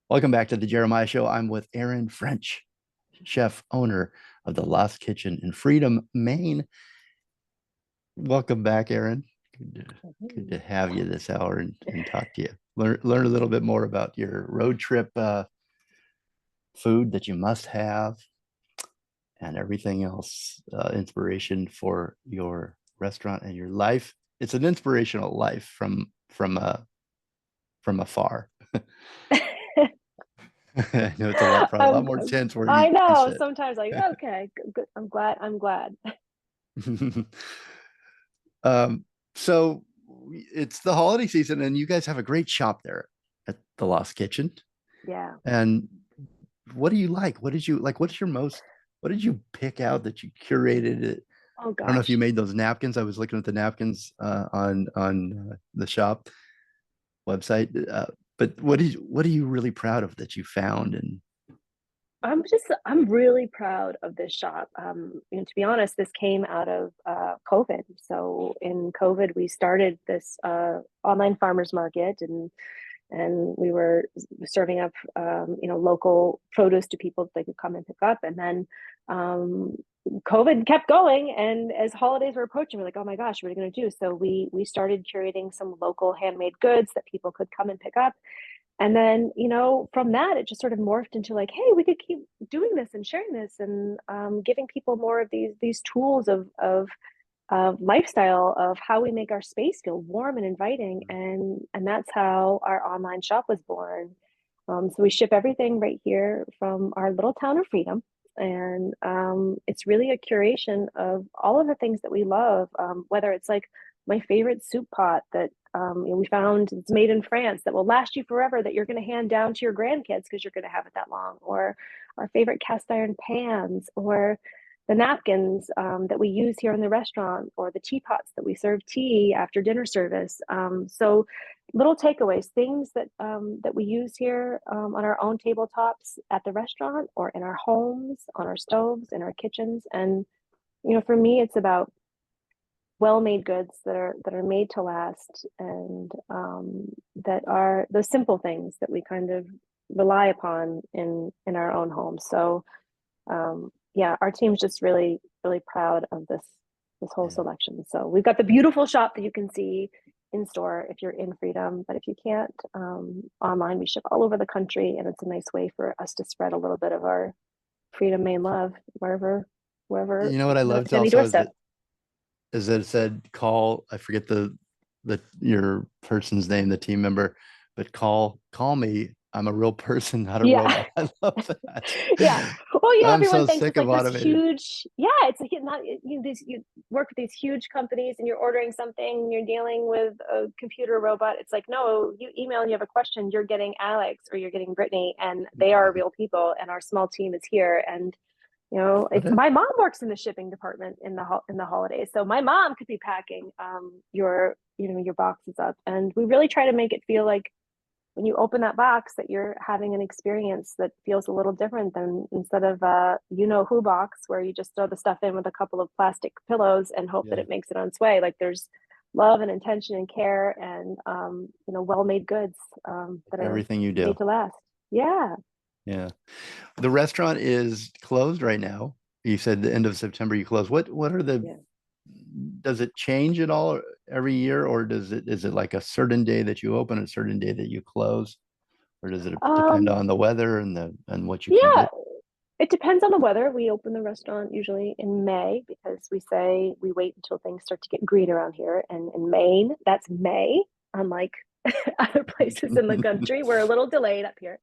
Welcome back to the Jeremiah Show. I'm with Erin French, chef owner of the Lost Kitchen in Freedom, Maine. Welcome back, Erin. Good to have you this hour and talk to you. Learn a little bit more about your road trip food that you must have and everything else, inspiration for your restaurant and your life. It's an inspirational life from afar. I know it's probably a lot I'm, more intense where I you know sit. sometimes like, okay, good. I'm glad. Um, so it's the holiday season, and you guys have a great shop there at the Lost Kitchen. Yeah. And what do you like? What did you like? What's your most? What did you pick out that you curated it? Oh I don't know if you gosh. made those napkins. I was looking at the napkins on the shop website. But what are you really proud of that you found? And I'm really proud of this shop. To be honest, this came out of COVID. So in COVID, we started this online farmers market, and we were serving up local produce to people that they could come and pick up. And then um, COVID kept going, and as holidays were approaching, we're like, oh my gosh, what are we going to do? So we started curating some local handmade goods that people could come and pick up. And then, from that, it just sort of morphed into like, hey, we could keep doing this and sharing this and giving people more of these tools of lifestyle of how we make our space feel warm and inviting, and that's how our online shop was born. So we ship everything right here from our little town of Freedom, and it's really a curation of all of the things that we love. Whether it's like my favorite soup pot that we found, it's made in France, that will last you forever, that you're going to hand down to your grandkids because you're going to have it that long, or our favorite cast iron pans, or the napkins that we use here in the restaurant, or the teapots that we serve tea after dinner service. So little takeaways, things that we use here on our own tabletops at the restaurant, or in our homes, on our stoves, in our kitchens. And for me, it's about well-made goods that are made to last, and that are the simple things that we kind of rely upon in our own homes. So yeah, our team's just really, really proud of this whole yeah, selection. So we've got the beautiful shop that you can see in store if you're in Freedom, but if you can't, online, we ship all over the country, and it's a nice way for us to spread a little bit of our Freedom Maine love wherever you know what I it's loved any also doorstep. is that it said call. I forget the your person's name, the team member, but call me. I'm a real person, not a Yeah. robot. I love that. Yeah. Well, I'm everyone so thinks sick it's of like this automated. huge, yeah, it's like not you work with these huge companies and you're ordering something, you're dealing with a computer robot. It's like, no, you email and you have a question, you're getting Alex or you're getting Brittany, and they are real people, and our small team is here. And What it's a my mom works in the shipping department in the holidays, so my mom could be packing your boxes up, and we really try to make it feel like when you open that box that you're having an experience that feels a little different than, instead of who box where you just throw the stuff in with a couple of plastic pillows and hope that yeah, it makes it on its way. Like, there's love and intention and care, and well-made goods that are everything you made do. to last. Yeah. Yeah. The restaurant is closed right now. You said the end of September you close. What are the Yeah. does it change at all every year, or is it like a certain day that you open, a certain day that you close, or does it depend um on the weather and what you can yeah, get? it depends on the weather. We open the restaurant usually in May, because we say we wait until things start to get green around here. And in Maine, that's May, unlike other places in the country. We're a little delayed up here.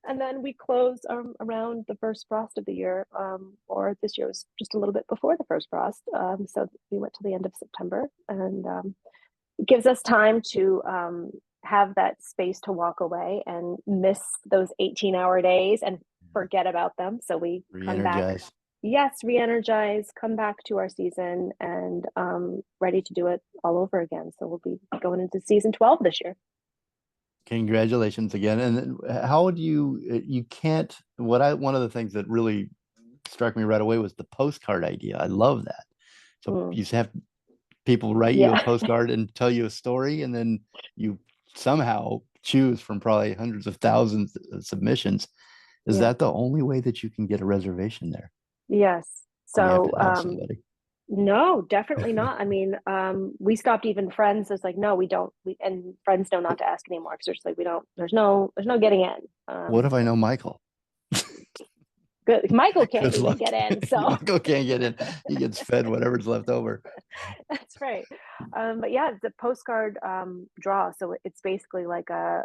And then we close around the first frost of the year, or this year was just a little bit before the first frost. So we went to the end of September, and it gives us time to have that space to walk away and miss those 18-hour days and forget about them. So we come back, Re-energize. yes, re-energize, come back to our season, and ready to do it all over again. So we'll be going into season 12 this year. Congratulations again. And how would you can't what I one of the things that really struck me right away was the postcard idea. I love that. So Mm, you have people write you a yeah. postcard and tell you a story, and then you somehow choose from probably hundreds of thousands of submissions. Is Yeah. that the only way that you can get a reservation there? Yes. Or you have So, to know somebody? no, definitely not. I mean, we stopped even friends. It's like, no, we don't. And friends know not to ask anymore because there's like, we don't. There's no getting in. What if I know Michael? Good. Michael can't Good even luck. get in. So Michael can't get in. He gets fed whatever's left over. that's right. But yeah, it's a postcard draw. So it's basically like a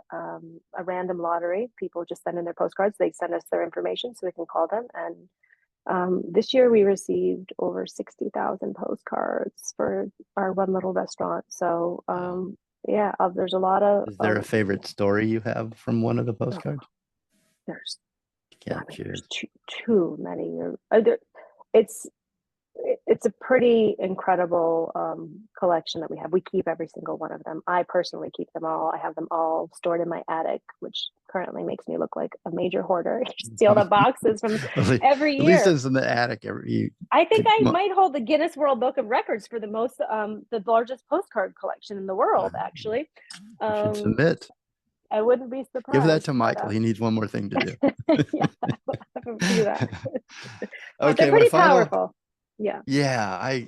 random lottery. People just send in their postcards. They send us their information so we can call them. And this year we received over 60,000 postcards for our one little restaurant. So yeah, there's a lot Is there a favorite story you have from one of the oh, postcards? there's Yeah, I mean, cheers. there's too many. It's it's a pretty incredible collection that we have. We keep every single one of them. I personally keep them all. I have them all stored in my attic, which currently makes me look like a major hoarder. You see all the boxes from every At least year. it's in the attic. I think I might hold the Guinness World Book of Records for the largest postcard collection in the world, actually. You should submit. I wouldn't be Give that surprised. to Michael. He needs one more thing to do. Yeah, I'll have to do that. But they're Okay, my pretty final. powerful. Yeah. Yeah,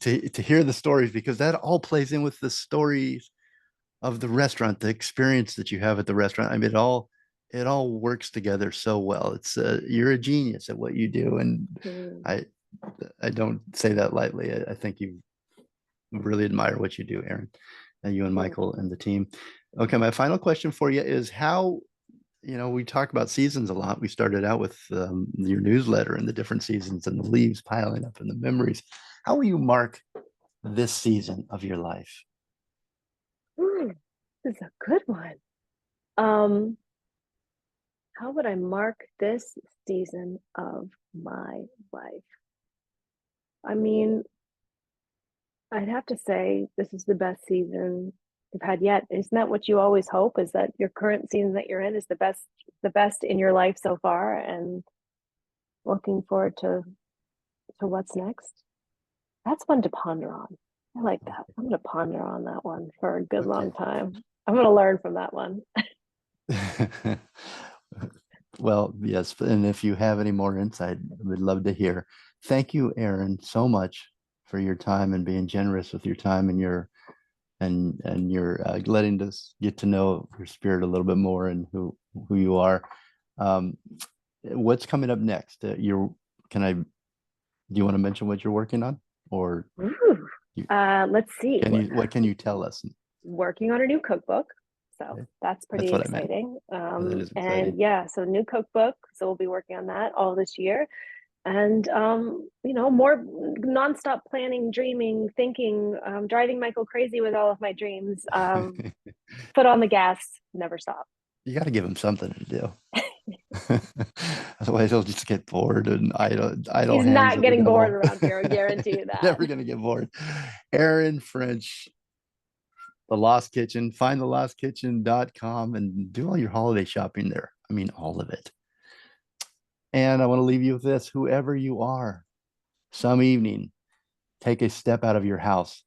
to hear the stories, because that all plays in with the stories of the restaurant, the experience that you have at the restaurant. I mean, it all works together so well. It's you're a genius at what you do, and Mm. I I don't say that lightly. I think you really admire what you do, Erin, and you and Thank Michael you. and the team. Okay, my final question for you is how, we talk about seasons a lot. We started out with your newsletter and the different seasons and the leaves piling up and the memories. How will you mark this season of your life? This is a good one. Um, how would I mark this season of my life? I mean, I'd have to say this is the best season we've had yet. Isn't that what you always hope? Is that your current season that you're in is the best in your life so far, and looking forward to what's next. That's one to ponder on. I like that. I'm going to ponder on that one for a good Okay. long time. I'm going to learn from that one. Well, yes, and if you have any more insight, we'd love to hear. Thank you, Erin, so much for your time and being generous with your time and your letting us get to know your spirit a little bit more and who you are. Um, what's coming up next? Can I? Do you want to mention what you're working on, or Ooh. you, Let's see. what can you tell us? Working on a new cookbook. So Okay, that's that's pretty what I meant. exciting. That is And exciting. yeah, so new cookbook. So we'll be working on that all this year. And more nonstop planning, dreaming, thinking, driving Michael crazy with all of my dreams. Foot on the gas, never stop. You got to give him something to do. Otherwise, he'll just get bored and idle He's hands not will getting become bored all. around here, I guarantee you that. Never gonna get bored. Erin French, The Lost Kitchen. Find thelostkitchen.com and do all your holiday shopping there. I mean, all of it. And I want to leave you with this: whoever you are, some evening, take a step out of your house,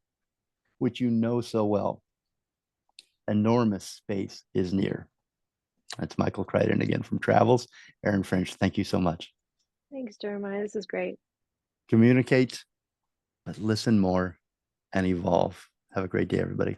which you know so well. Enormous space is near. That's Michael Crichton again from Travels. Erin French, thank you so much. Thanks, Jeremiah. This is great. Communicate, but listen more and evolve. Have a great day, everybody.